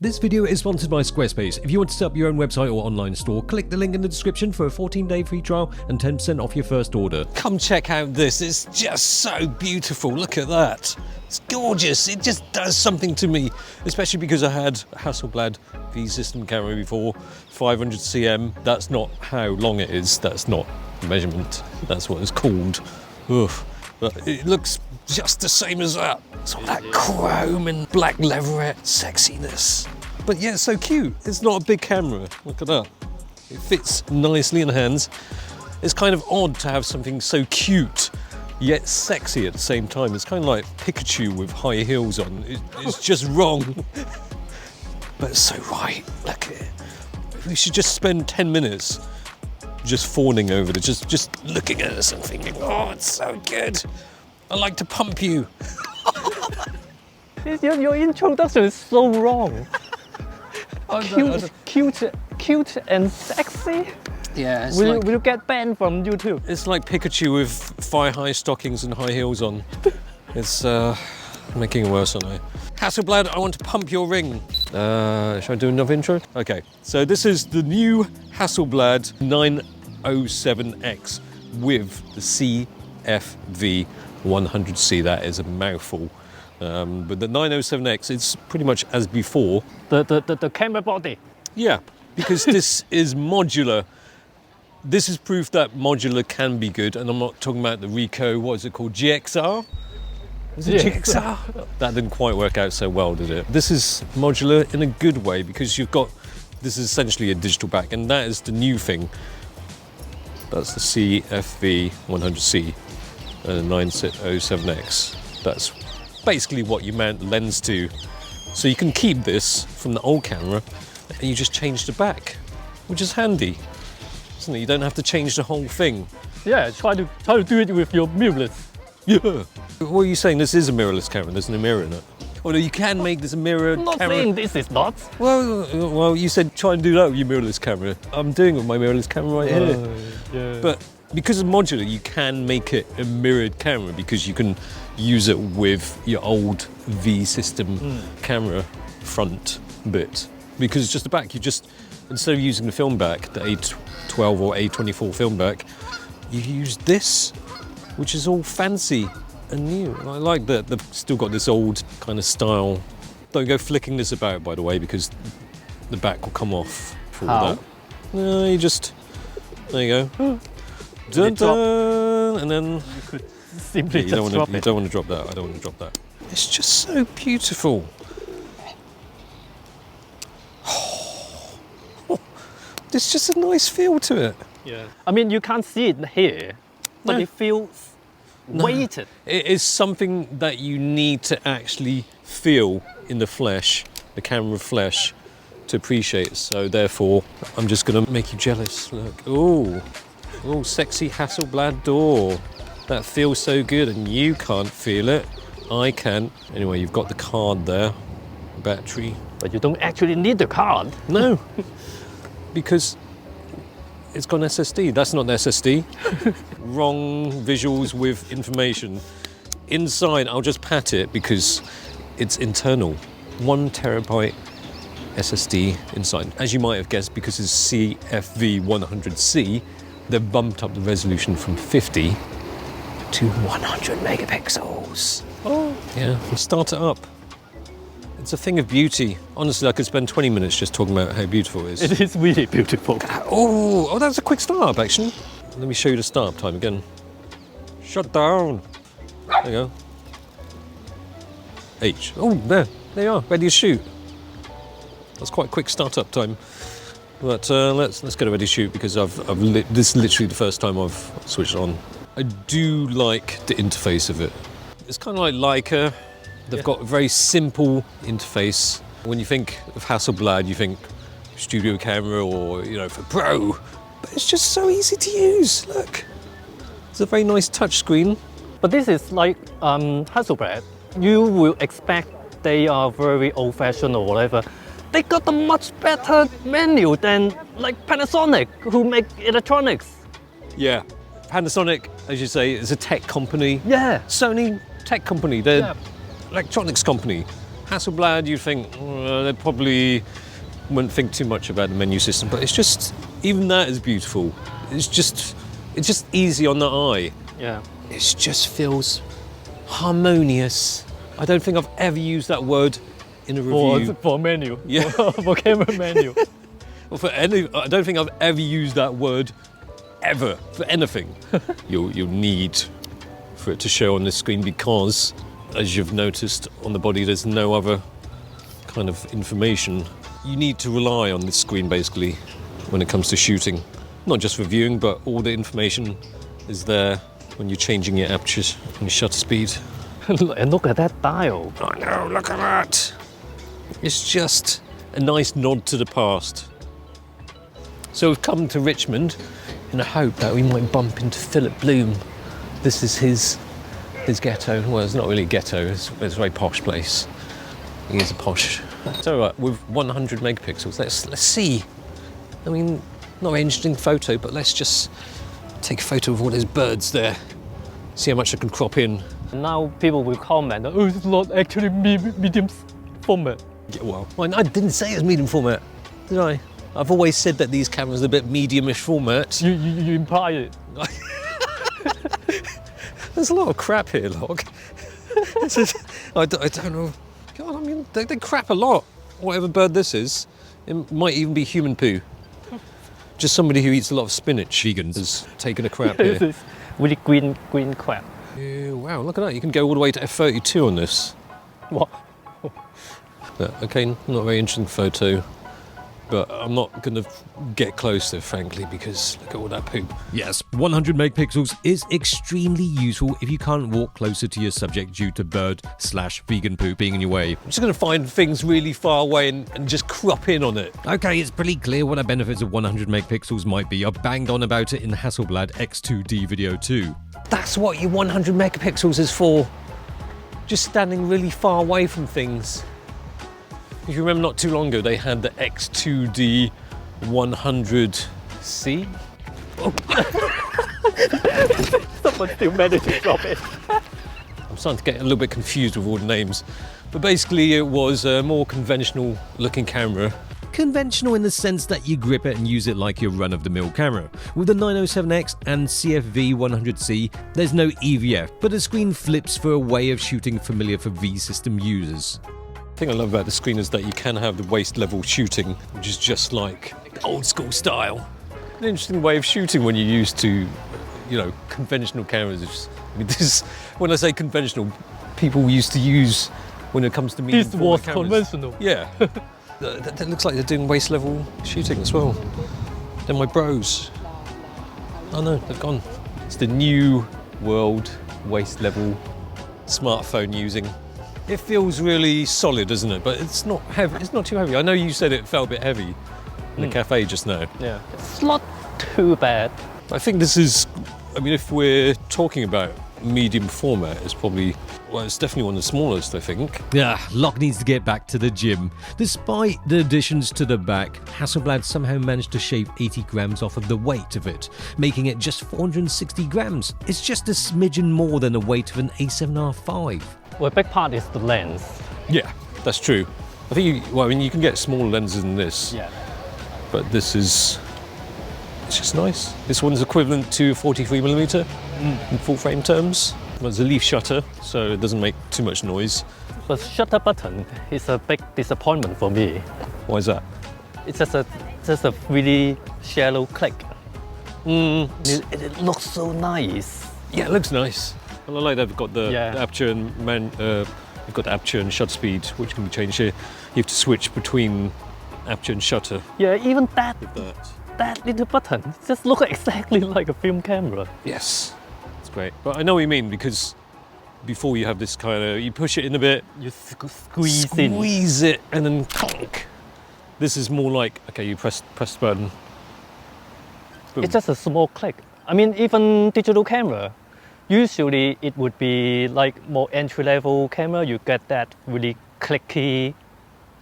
This video is sponsored by Squarespace. If you want to set up your own website or online store, click the link in the description for a 14-day free trial and 10% off your first order. Come check out this, it's just so beautiful, look at that. It's gorgeous, it just does something to me, especially because I had a Hasselblad V system camera before, 500 cm, that's not how long it is, that's not measurement, that's what it's called. Oof. But it looks just the same as that. It's all that chrome and black leatherette sexiness. But yeah, it's so cute. It's not a big camera. Look at that. It fits nicely in the hands. It's kind of odd to have something so cute yet sexy at the same time. It's kind of like Pikachu with high heels on. It's just wrong. But it's so right. Look at it. We should just spend 10 minutes just fawning over it, just looking at us and thinking, oh, it's so good. I like to pump you. Your introduction is so wrong. Cute and sexy. Yeah, Will you get banned from YouTube? It's like Pikachu with thigh-high stockings and high heels on. It's making it worse, aren't I? Hasselblad, I want to pump your ring. Shall I do another intro? Okay, so this is the new Hasselblad 907X with the CFV 100C. That is a mouthful. But the 907X, it's pretty much as before. The camera body. Yeah, because this is modular. This is proof that modular can be good, and I'm not talking about the Ricoh, what is it called, GXR? Is it GXR? That didn't quite work out so well, did it? This is modular in a good way because this is essentially a digital back, and that is the new thing. That's the CFV 100C and the 907X. That's basically what you mount the lens to. So you can keep this from the old camera and you just change the back, which is handy, isn't it? You don't have to change the whole thing. Yeah, try to do it with your mirrorless. Yeah. What are you saying? This is a mirrorless camera. There's no mirror in it. Although you can make this a mirror I'm not camera. saying this is not. Well, you said try and do that with your mirrorless camera. I'm doing it with my mirrorless camera right here. Yeah. But because of modular, you can make it a mirrored camera because you can use it with your old V system camera front bit. Because it's just the back, instead of using the film back, the A12 or A24 film back, you use this, which is all fancy and new. And I like that they've still got this old kind of style. Don't go flicking this about, by the way, because the back will come off for all that. No, there you go. Dun, dun, and then You could simply you just drop it. You don't want to drop that. I don't want to drop that. It's just so beautiful. There's just a nice feel to it. Yeah. I mean, you can't see it here, but No. it feels weighted. It is something that you need to actually feel in the flesh, the camera flesh, to appreciate. So therefore, I'm just going to make you jealous. Look, oh, sexy Hasselblad door. That feels so good, and you can't feel it. I can. Anyway, you've got the card there, battery. But you don't actually need the card. No, because it's got an SSD. That's not an SSD. Wrong visuals with information. Inside, I'll just pat it because it's internal. 1 terabyte SSD inside. As you might have guessed, because it's CFV 100C, they've bumped up the resolution from 50 to 100 megapixels. Oh. Yeah, we'll start it up. It's a thing of beauty. Honestly, I could spend 20 minutes just talking about how beautiful it is. It is really beautiful. Oh, that was a quick start-up, actually. Let me show you the start-up time again. Shut down. There you go. H. Oh, there they are, ready to shoot. That's quite a quick start-up time. But let's get ready to shoot because this is literally the first time I've switched it on. I do like the interface of it. It's kind of like Leica. They've got a very simple interface. When you think of Hasselblad, you think studio camera or, for pro. But it's just so easy to use, look. It's a very nice touch screen. But this is like Hasselblad. You will expect they are very old-fashioned or whatever. They got a much better menu than like Panasonic, who make electronics. Yeah, Panasonic, as you say, is a tech company. Yeah. Sony, tech company. They're electronics company. Hasselblad, you think they probably wouldn't think too much about the menu system, but it's just, even that is beautiful. It's just easy on the eye. Yeah. It just feels harmonious. I don't think I've ever used that word in a review. For menu. Yeah. For camera menu. Well, I don't think I've ever used that word ever for anything. You'll need for it to show on the screen because, as you've noticed on the body, there's no other kind of information. You need to rely on this screen basically when it comes to shooting. Not just for viewing, but all the information is there when you're changing your aperture and your shutter speed. And look at that dial. I know, look at that. It's just a nice nod to the past. So we've come to Richmond in the hope that we might bump into Philip Bloom. This is his ghetto. Well, it's not really a ghetto, it's a very posh place. He is a posh. So with 100 megapixels, let's see. I mean, not an interesting photo, but let's just take a photo of all those birds there. See how much I can crop in. Now people will comment, oh, it's not actually medium format. Yeah, well, I didn't say it's medium format, did I? I've always said that these cameras are a bit medium-ish format. You imply it. There's a lot of crap here, Log. I don't know. God, I mean, they crap a lot. Whatever bird this is, it might even be human poo. Just somebody who eats a lot of spinach. Vegans. Has taken a crap This here. is really green crap. Yeah, wow, look at that. You can go all the way to f32 on this. What? Okay, not a very interesting photo. But I'm not going to get closer, frankly, because look at all that poop. Yes, 100 megapixels is extremely useful if you can't walk closer to your subject due to bird/vegan poo being in your way. I'm just going to find things really far away and just crop in on it. Okay, it's pretty clear what the benefits of 100 megapixels might be. I've banged on about it in the Hasselblad X2D video too. That's what your 100 megapixels is for. Just standing really far away from things. If you remember not too long ago, they had the X2D 100C. Oh. Someone still managed to drop it. I'm starting to get a little bit confused with all the names. But basically it was a more conventional looking camera. Conventional in the sense that you grip it and use it like your run-of-the-mill camera. With the 907X and CFV 100C, there's no EVF, but the screen flips for a way of shooting familiar for V-system users. The thing I love about the screen is that you can have the waist level shooting, which is just like old school style. An interesting way of shooting when you're used to, conventional cameras. I mean, this, when I say conventional, people used to use when it comes to medium This was format cameras. conventional. Yeah, that looks like they're doing waist level shooting as well. They're my bros. Oh no, they've gone. It's the new world waist level smartphone using. It feels really solid, doesn't it? But it's not heavy. It's not too heavy. I know you said it felt a bit heavy in the cafe just now. Yeah, it's not too bad. I think this is, if we're talking about medium format, it's probably, it's definitely one of the smallest, I think. Yeah, Locke needs to get back to the gym. Despite the additions to the back, Hasselblad somehow managed to shave 80 grams off of the weight of it, making it just 460 grams. It's just a smidgen more than the weight of an A7R5. Well, big part is the lens. Yeah, that's true. I think you can get smaller lenses than this. Yeah. But this is, it's just nice. This one's equivalent to 43mm in full frame terms. There's a leaf shutter, so it doesn't make too much noise. But shutter button is a big disappointment for me. Why is that? It's just a really shallow click. It looks so nice. Yeah, it looks nice. Well, I like they've got the aperture and you've got the aperture and shutter speed, which can be changed here. You have to switch between aperture and shutter. Yeah, even that With that little button just looks exactly like a film camera. Yes, it's great. But I know what you mean, because before you have this kind of, you push it in a bit, You squeeze it, and then clunk. This is more like, okay, you press the button. Boom. It's just a small click. Even digital camera, usually it would be like more entry-level camera. You get that really clicky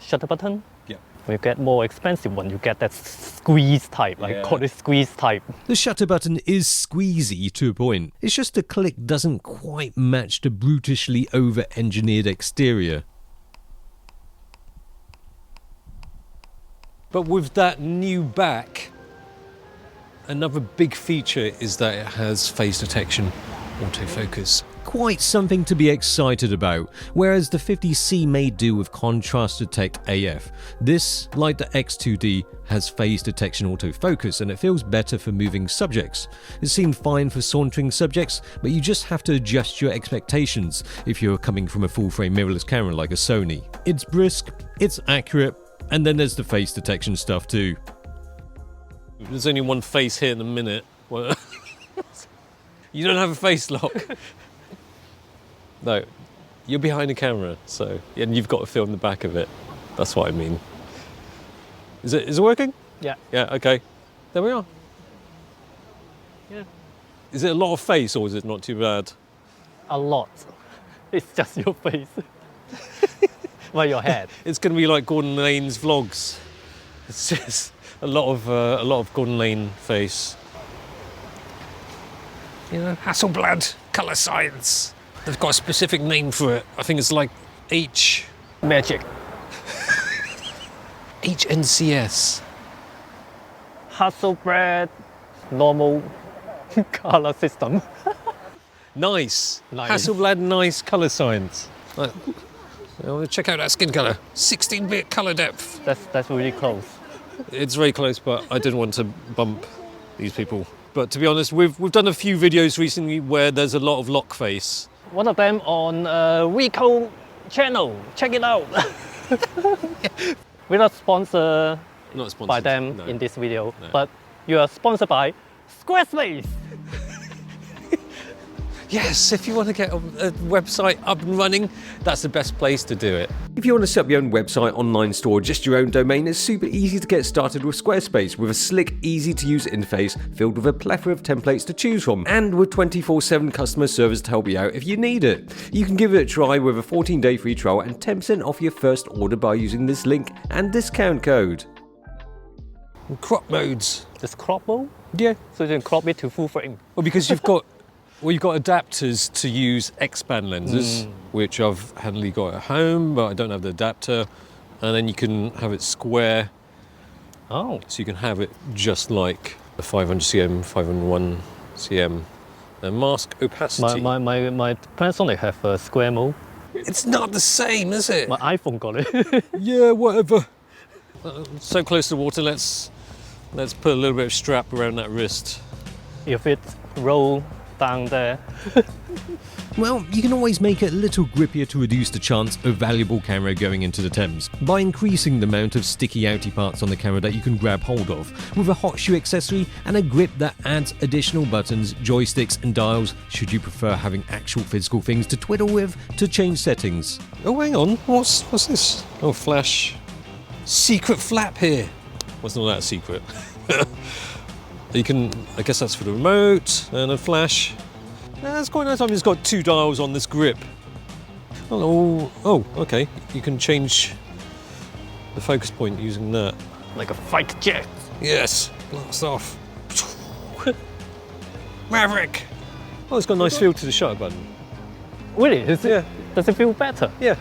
shutter button. Yeah. When you get more expensive one, you get that squeeze type, call it squeeze type. The shutter button is squeezy to a point. It's just the click doesn't quite match the brutishly over-engineered exterior. But with that new back, another big feature is that it has face detection autofocus. Quite something to be excited about, whereas the 50C may do with contrast detect AF. This, like the X2D, has phase detection autofocus and it feels better for moving subjects. It seemed fine for sauntering subjects, but you just have to adjust your expectations if you're coming from a full-frame mirrorless camera like a Sony. It's brisk, it's accurate, and then there's the face detection stuff too. There's only one face here in a minute. You don't have a face lock. No, you're behind the camera, so and you've got to film the back of it. That's what I mean. Is it working? Yeah. Yeah, okay. There we are. Yeah. Is it a lot of face or is it not too bad? A lot. It's just your face. Well, your head. It's going to be like Gordon Lane's vlogs. It's just a lot of Gordon Lane face. You know, Hasselblad colour science. They've got a specific name for it. I think it's like Magic. HNCS. Hasselblad normal color system. Nice. Nice. Hasselblad nice colour science. Right. Well, check out that skin colour. 16-bit colour depth. That's really close. It's very close, but I didn't want to bump these people. But to be honest, we've done a few videos recently where there's a lot of lock face. One of them on Rico channel. Check it out. We're not sponsored Not sponsored by them no. in this video, No. but you are sponsored by Squarespace. Yes, if you want to get a website up and running, that's the best place to do it. If you want to set up your own website, online store, or just your own domain, it's super easy to get started with Squarespace with a slick, easy-to-use interface filled with a plethora of templates to choose from, and with 24/7 customer service to help you out if you need it. You can give it a try with a 14-day free trial and 10% off your first order by using this link and discount code. And crop modes. Just crop mode, Yeah. so you can crop it to full frame. Well, because you've got adapters to use expand lenses, which I've handily got at home, but I don't have the adapter. And then you can have it square, Oh, so you can have it just like the 500cm, 501cm, and mask opacity. my Panasonic have a square mode. It's not the same, is it? My iPhone got it. Yeah, whatever. So close to water, let's put a little bit of strap around that wrist. If it roll down there. Well, you can always make it a little grippier to reduce the chance of valuable camera going into the Thames by increasing the amount of sticky outy parts on the camera that you can grab hold of with a hot shoe accessory and a grip that adds additional buttons, joysticks and dials should you prefer having actual physical things to twiddle with to change settings. Oh, hang on. What's this? Oh, flash. Secret flap here. Well, it's not that secret. You can, I guess that's for the remote and a flash. That's quite nice. I mean, it's got two dials on this grip. Oh, okay. You can change the focus point using that. Like a fighter jet. Yes, blast off. Maverick. Oh, it's got a nice feel to the shutter button. Really? Is it, Yeah. Does it feel better? Yeah.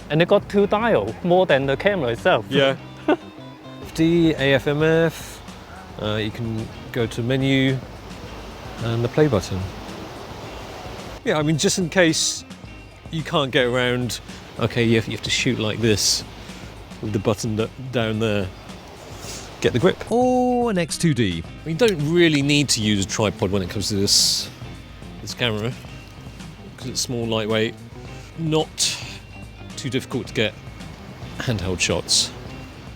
And it got two dials, more than the camera itself. Yeah. FD, AFMF. You can go to menu and the play button. Yeah, I mean, just in case you can't get around, okay, you have to shoot like this with the button down there. Get the grip. Or an X2D. You don't really need to use a tripod when it comes to this camera because it's small, lightweight, not too difficult to get handheld shots,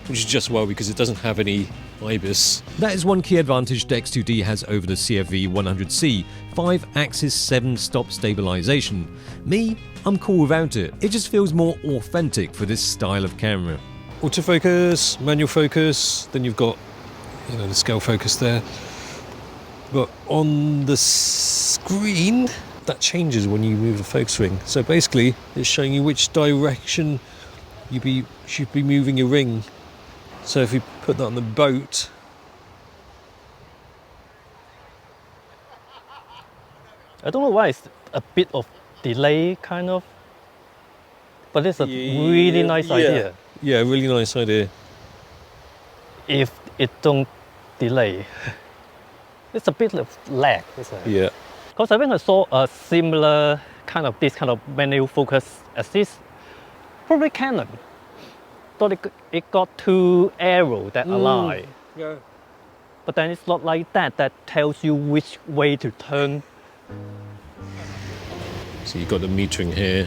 which is just well because it doesn't have any IBIS. That is one key advantage the X2D has over the CFV 100C, 5-axis 7-stop stabilization. Me, I'm cool without it. It just feels more authentic for this style of camera. Autofocus, manual focus, then you've got, the scale focus there. But on the screen, that changes when you move the focus ring. So basically, it's showing you which direction you should be moving your ring. So if you put that on the boat, I don't know why it's a bit of delay, kind of. But it's a really nice idea. Yeah, really nice idea. if it don't delay. It's a bit of lag, isn't it? Yeah. Because I think I saw a similar this kind of manual focus assist, probably Canon. Thought it got two arrows that align. Yeah. But then it's not like that. That tells you which way to turn. So you've got the metering here.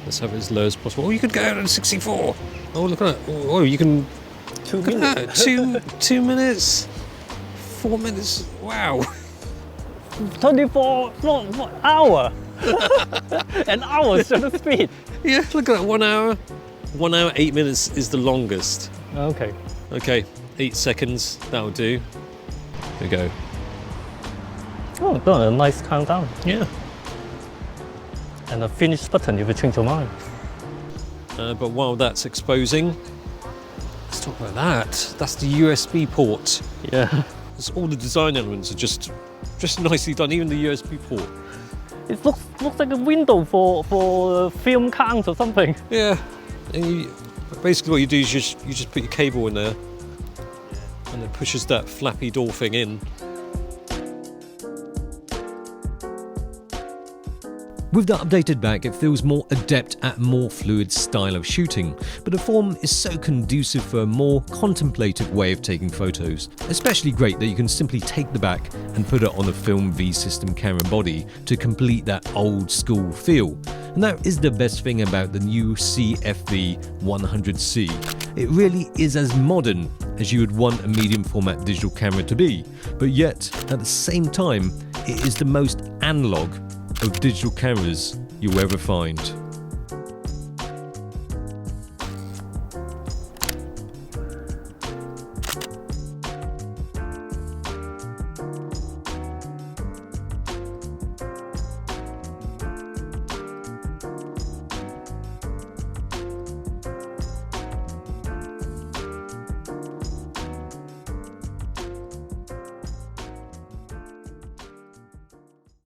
Let's have it as low as possible. Oh, you could go out at 64. Oh, look at that. Oh, you can. 2 minutes. 2 minutes. 4 minutes. Wow. 24 hour. An hour shutter speed. Yeah, look at that. 1 hour. 1 hour, 8 minutes is the longest. Okay. Okay, 8 seconds. That'll do. There we go. Oh, got a nice countdown. Yeah. And a finish button if you change your mind. But while that's exposing, let's talk about that. That's the USB port. Yeah. All the design elements are just nicely done, even the USB port. It looks like a window for film count or something. Yeah. And basically what you do is you just put your cable in there and it pushes that flappy door thing in. With the updated back, it feels more adept at more fluid style of shooting, but the form is so conducive for a more contemplative way of taking photos. Especially great that you can simply take the back and put it on a film V system camera body to complete that old school feel. And that is the best thing about the new CFV 100C. It really is as modern as you would want a medium format digital camera to be, but yet at the same time it is the most analog of digital cameras you'll ever find.